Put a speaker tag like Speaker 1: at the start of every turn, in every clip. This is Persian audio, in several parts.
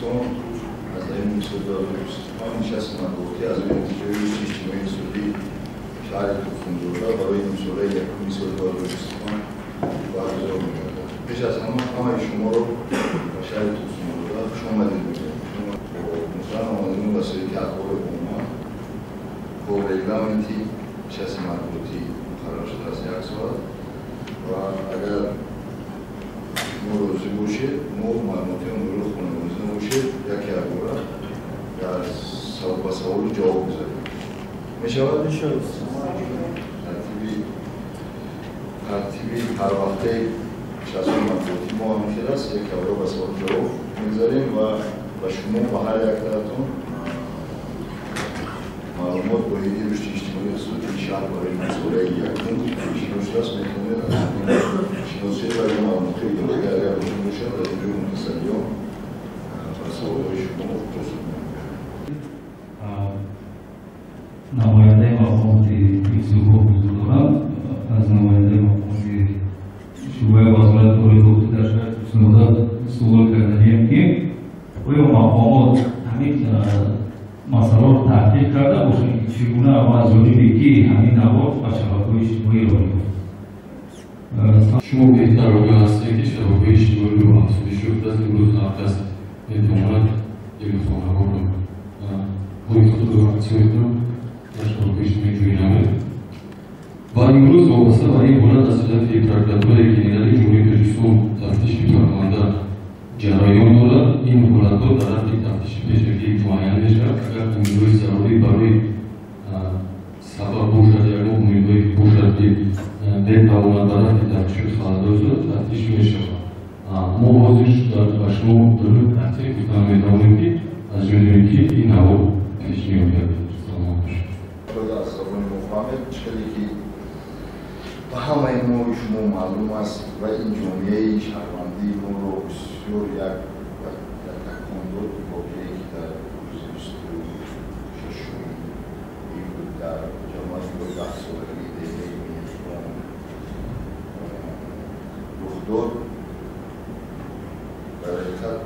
Speaker 1: دوستان از این مسئولات دوستان نشست من گفته از این نتیجه اجتماعی سوری شهر توفندورا برای مسئوله یک مسئولات دوستان برگزار می‌گردد. پیش از همه شما رو و شهر توفندورا خوش آمدید می‌گویم. مثلا آمدیم وسیله که اخبار عموما با ریگلامنتی نشست مربوطی قرار شده از یک ساعت و اگر موروزی باشه معلوماتی رو خانوادگی باشه یکی اگرها در سوال جواب بزنیم میشود؟ میشود ترتیبی هر وقته شخصی مربوطی ما هم شده است یک اگرها به سوال جواب میگذاریم و شما با هر یک طرفتون معلومات با هیچی رشد اجتماعی صورتی شهر برای مسئوله یکون شناسه است میتونه شناسه برای معلوماتی دیگه اگر روشن باشه در اینجور متصلیان و سوالهای شما پرسش
Speaker 2: نماینده مقامات حفظ‌الحقوق حضور دارم از نماینده مقامات شورای وزارت برای گفته در شهر توسن‌آباد سوال کردیم که آیا مقامات همین مسئله رو تحقیق کرده باشند که چگونه و از جانب کی همین نوار و شبکه‌های اجتماعی راه می‌افتد.
Speaker 3: شما بهتر آگاه هستید که شبکه‌های اجتماعی رو افزایش یافته است. امروز هفته احتمالاً یک خانه‌ها رو باید خود اکسیون در شبکه‌های اجتماعی جویی نمود. و امروز وابسته به این حالت از صورت پرکت‌های که اداره جمهوری رسوم تفتیش می‌فرمانده جریان دارد. این حالت‌ها در حد تفتیش پیشگیری معین می‌شود. اگر امیدهای ضروری برای سفر باشد یا امیدهای باشد که بتواند در حد تفتیش خواهد داشت تفتیش می‌شود. ما حاضر شدیم و شما در تحقیق می‌کنیم که از جانب کی این نوع پیش می‌آید. سلام باشید.
Speaker 1: خدا از زبان مفاهمت چیزی که به همه ما شما معلوم است و این جمعه شهروندی ما رو بسیار یک تکاندو واقعی که در روز 26 این بود در جمعه بود 10 سالگی دیگه می‌افتاد رخ داد. در حقیقت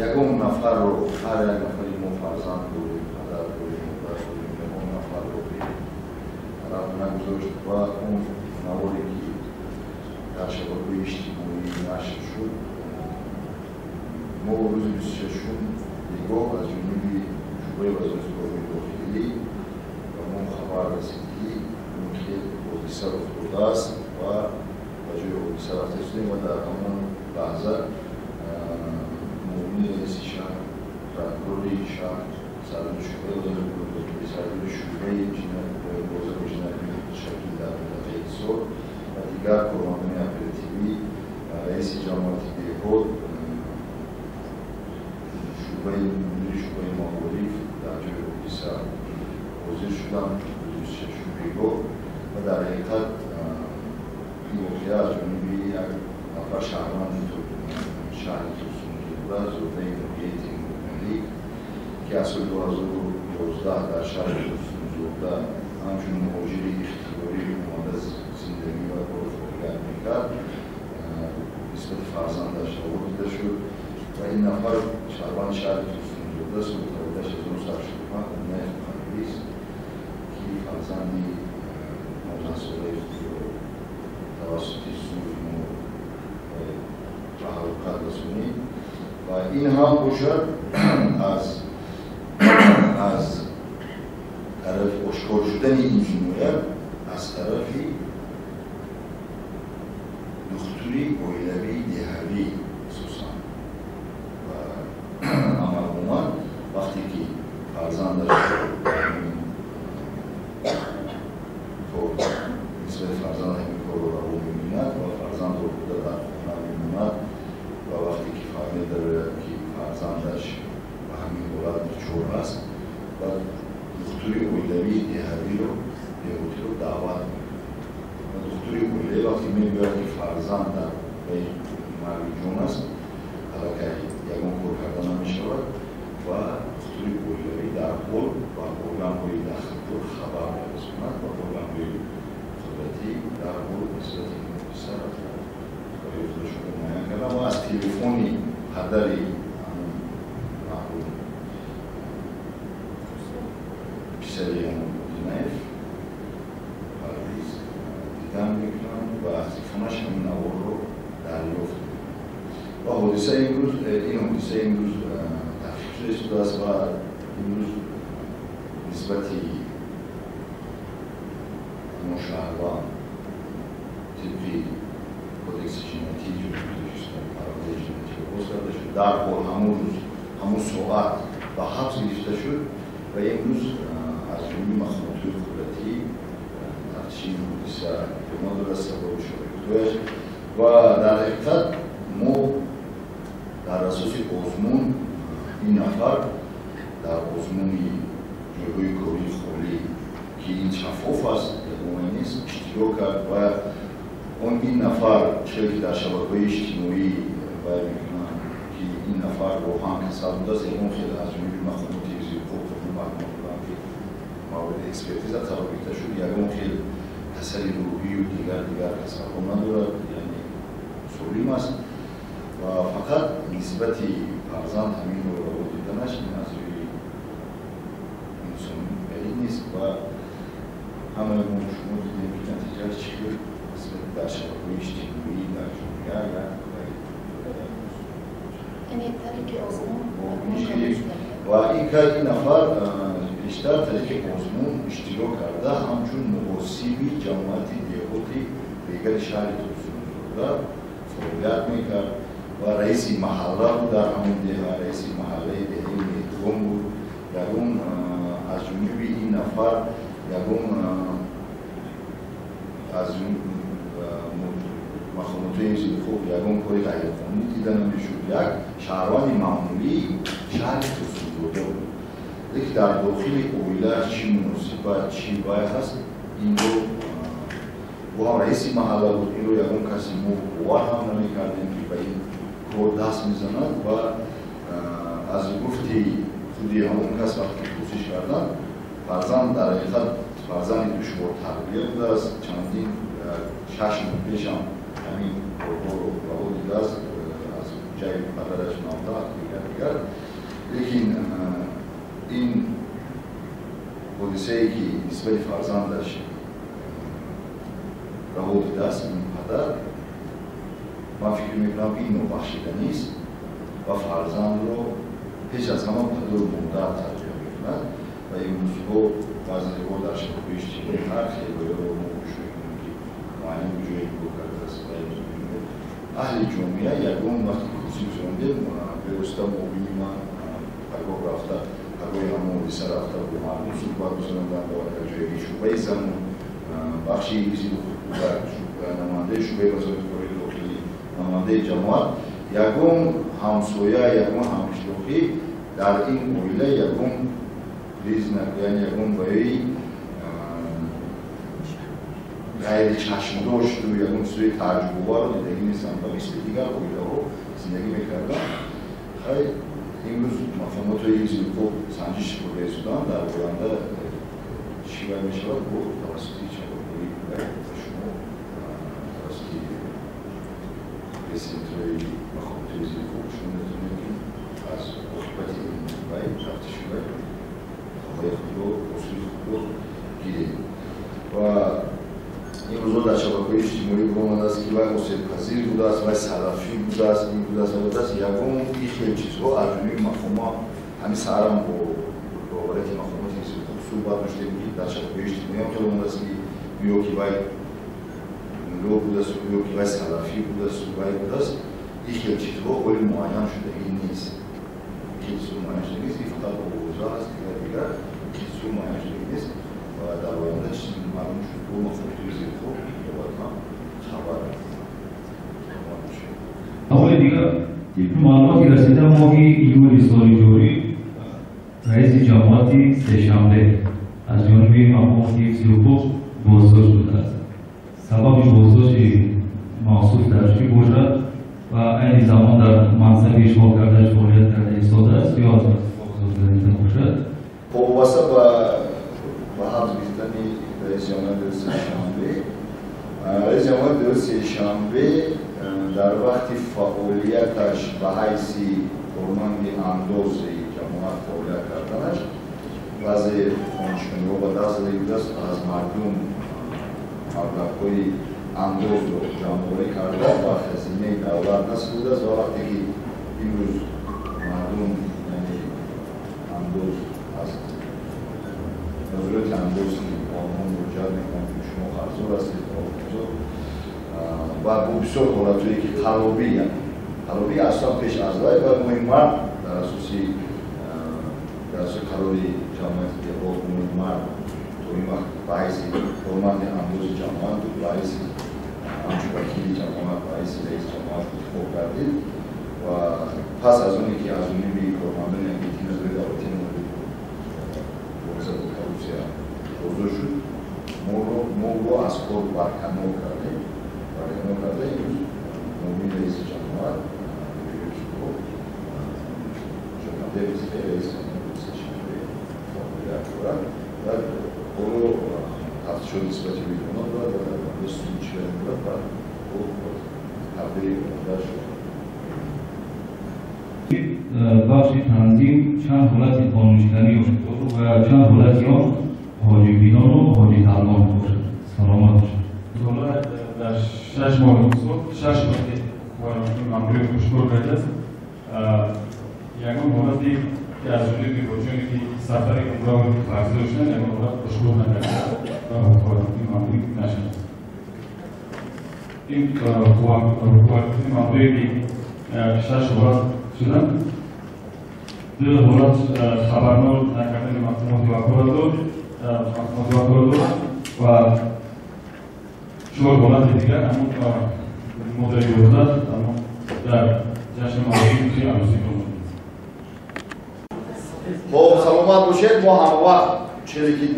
Speaker 1: یکم نفر رو هر یک نفری ما فرزند بودیم پدر بودیم مادر بودیم یکم نفر رو طرف نگذاشت و اون نواری که در شبکه‌های اجتماعی نشر شد ما روز 26 نگاه از جانب شورای وزارت کارهای داخلی و ما خبر رسید که اون که حادثه افتاده است و به جای حادثه رفته شدیم و در همان لحظه معاون رئیس شهر رهبر شهر سران شورای وزارت کارهای داخلی سران شورای بازار جنایی شکل در منطقه اقتصاد و دیگر کارمندان اپراتیوی رئیس جماعت بهبود شورای مدیر شورای معارف در جای حادثه حاضر شدم روز 26 نگاه و در حقیقت این واقعه از جانب یک نفر شهروند شهر توسن‌آباد زوده موقعیت ملی که از سال 2011 در شهر توسن‌آباد همچون مهاجری اختیاری اومده زندگی و کار فعالیت میکرد نسبت فرزندش آورده شد و این نفر شهروند شهر توسن‌آباد است و متولدش 1985 اونه خانوی است که فرزندی 19 ساله توسط سوری تحرکات رسونی و این هم باشد از طرف اشکار شدن این جنایت از طرفی دکتری اویلوی دهوی خصوصا و عمرگومان وقتی که فرزندش نسبت فرزند همین کار رو رو می‌بیند و فرزند رو بوده در خانه می‌ماند و وقتی که فهمید داره که فرزندش و همین حالت چور است و دکتری اویلوی دهوی رو بیهوتی رو دعوت و دکتری اویلوی وقتی می‌بیاد که فرزند در بین مرگ جون است علاقه یکم کار کردن نمی‌شود و دکتری اویلوی در حال و ارگان‌های داخلی خبر می‌رساند و ارگان‌های خدمتی در حال نسبت این حادثه رفتار شده معین کردن و از تلفنی پدری حادثه مدینه پرویز دیدن میکنم و از تلفنش همین نوار رو دریافت و حادثه امروز تحقیق شده است و امروز نسبتی مشاهدان طبقی کودکس جنتی جمهوری اسلامی پرونده جنتی باز کرده شد در حال همون ساعت و حبس گرفته شد و امروز از جمله مخمودهای قدرتی تفتیش حادثه به ما درست سبب شده و در حقیقت ما در اساس آزمون این نفر در آزمون جلوی کاری خالی که این شفاف است یگانه نیست اشتراک کرد و اون این نفر چه که در شبکه‌های اجتماعی باید میکنن که این نفر واقعا کسل بوده است اون خیلی از جمله مخمود تیزی خوب معلومات بودن که مورد اکسپرتیزه ترابیکته شد یگان خیلی کسل روحی و دیگر کسل هم ندارد یعنی سولیم است و فقط نسبتی فرزند همین رو دیدنش این از روی انسان بعید نیست و همه ما شما دیدیم که نتیجهش چی بود نسبت در شبکه‌های اجتماعی در جامعه و این که این نفر بیشتر طریق آزمون اشتراک کرده همچون مقاصبی جماعتی دیگوتی دیگر شهر توسعه داده فعالیت میکرد و رئیس محله بود در همون دهه رئیس محله دهه مهدوم بود یگون از جمله این نفر یگون از مخمودهای خوب یگون کاری غیرقانونی دیده نمیشد یک شهروند معمولی شهر توسعه داده بود لیکن در داخل اویله چی مناسبت چی باید هست این رو و هم رئیسی محله بود این رو یگون کسی موار هم نمیکردیم که به این کار دست میزند و از گفتی خودی همون کس وقتی کوشش کردن فرزند در حقیقت فرزند دشوار تربیه بوده است چندین 6 ماه پیش هم همین کارها رو دیده است از جای پدرش نامده دیگر لیکن این حادثه‌ای که نسبت فرزندش رها دیده است این پدر من فکر میکنم این نوبخشیده نیست و فرزند رو پیش از همه پدر و مادر تربیه میکنند و این روزها بعضی ها در شبکه‌های اجتماعی هر خیلی رو مشاهده کنیم که معلم جایی رو کرده است و اهل جامعه یگان وقتی کسی بزنده به رستم مبینی من هرگاه رفته هرگاه همون حادثه رفته و معلوم صحبت بزنندن با در جایی شعبه زمون بخشی ایزی نمانده شعبه وزارت کاری داخلی نمانده جماعت یگان همسایه یگان همشتاقی در این اویله یگان ریز یعنی یگان باید غیر چشم داشت و یگان سوی تجربه رو دیدگی نیستن و مثل دیگر اویله رو زندگی میکردن خیلی امروز مفهومات های ایزی خوب سنجش رو رسودن در آینده چی باید میشود بود توسطی چهارگوری و شما توسطی رسیدهای مفهومات های ایزی خوب شما نتونید که از صحبت این باید تفتیش باید خواهی خود رو اصول خود رو گیرید و این روزا در شبکه‌های اجتماعی برآمده است که باید حسین پذیر بوده است و سلفی بوده است این بوده است یگان این خیلی چیزها از روی مفهوم‌ها همین سهرم با باورت مفهومات خوب صحبت می‌شدیم که در شبکه‌های اجتماعی هم خیلی برآمده است که بیا که باید ملا بوده است بیا که باید سلفی بوده است باید بوده است این خیلی چیزها خیلی معین شده این نیست خیلی چیزها معین شده نیست این فقط با اوضاع است دیگر خیلی چیزها معین شده نیست و در آینده چیزی معلوم شد دو مفهومات خوب باید هم خبر
Speaker 2: اول دیگه معلوماتی رسیده ما که ایو ریزداری جوری رئیس جماعتی سه‌شنبه از جانب مفهوم 35 بازداشت شده است. سببش بازداشت محسوس در چی باشد و این زمان در منصب اشغال کردهش فعالیت کرده ایستاده است یا از بازداشت گرفته باشد؟
Speaker 1: وابسته به حبس گرفتن رئیس جماعت سه‌شنبه رئیس جماعت سه‌شنبه در وقت فعالیتش به حیث کارمند انداز جماعت فعالیت کردنش баъзе донишгоҳиҳо ба даст зада юдааст аз мардум маблағҳои андозро ҷамъоварӣ карда ба хазинаи давлат насиб будааст ва вақте ки имрӯз мардум яъне андоз аз назорати андоз ки онҳо муроҷиат мекунанд ки шумо қарздор ҳастед ва бо бисёр ҳолатҳое ки харобӣ аслан пеш аз вай ва муҳиммат дар асоси қарори ҷамъияти деҳот муҳиммат то ин вақт баъси ҳурмати андози ҷамъият буд баъси ҳамчун вакили ҷамъият баъси раис ҷамъият интихоб гардид ва пас аз оне ки аз ҷониби кормандони ҳайати назори давлатӣ мубориза бо коррупсия озод шуд моро аз кор барканор карда имрӯз номини раиси ҷамъият ҳоло тафтишот нисбати виҷонот дорад ва дар бораи суди ҷигарӣ мебарад ва табдили омода шуд.
Speaker 2: бахши танзим чанд ҳолати қонуншикарӣ ёфтааду ва чанд ҳолати он ҳоҷибинону ҳоҷиталбон бошад. саломат бошад.
Speaker 4: Дола дар 6 моҳи ҳисоб 6 вақти вайронии маъмурӣ хушбор гардааст. Ягон ҳолати ки аз ҷониби боҷоне ки сафари умраро қарз доштанд ягон ҳолат хушбор накардааст ва вайронии маъмурӣ нашуд. ин вайронии маъмурие ки 6 ҳолат шуданд. 2 ҳолат хабарнор накардани маҳкумоти ваколатдор ва 4 ҳолати дигар ҳамон моддаи 11 дар ҷашни маъмурии арӯзӣ дорад.
Speaker 1: خب سلامت باشید. ما همه وقت چیزی که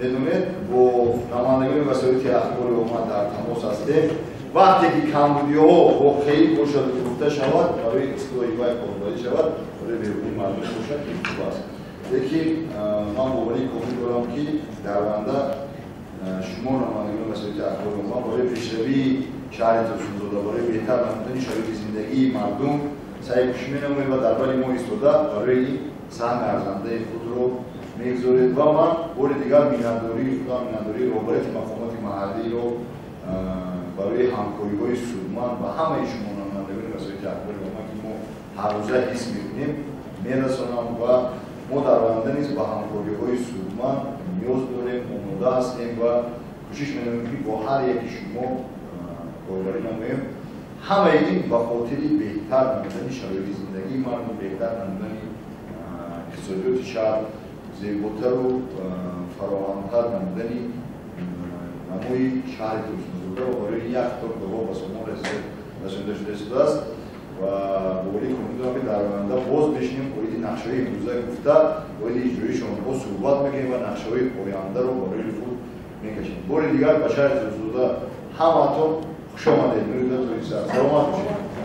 Speaker 1: بدونید با نمایندگان وسایل اخباری اومد در تماس هستیم. وقتی که کمبودی‌ها واقعی باشد گفته شود برای اصلاح وای پایداری شود برای بهبودی مردم باشد این خوب است. لیکن من باوری کامل دارم که در آینده شما نمایندگان وسایل اخباری اومد برای پیشروی شهر توسعه برای بهتر نمودن شرایط زندگی مردم سعی کوشش می‌نمایید و در برای ما ایستاده برای سهم ارزنده خود رو می‌گذارید و من بار دیگر می‌نداری رهبری مقامات محلی رو برای همکاری‌های سودمند و همه شما نمایندگان وسایل اخباری ما که ما هر روزه حس می‌کنیم می‌رسانم و ما در آینده نیز با همکاری‌های سودمند نیاز داریم آماده هستیم و کوشش می‌کنیم که با هر یکی شما کاربری نماییم. همه این به خاطر بهتر نمودن شرایط زندگی مردم، بهتر نمودن اقتصادیات شهر، زیباتر و فراوان‌تر نمودن نمای شهر توسعه‌یافته و برای یک تا دوام به سامان رسانده شده است و باوری کنم که در آینده باز بشینیم باید نقشه‌های امروزه گفته باید اجرایش آنها صحبت می‌کنیم و نقشه‌های آینده رو برای خود می‌کشیم. بار دیگر به شهر توسعه‌یافته همتون خوش آمدید. سلامت باشید.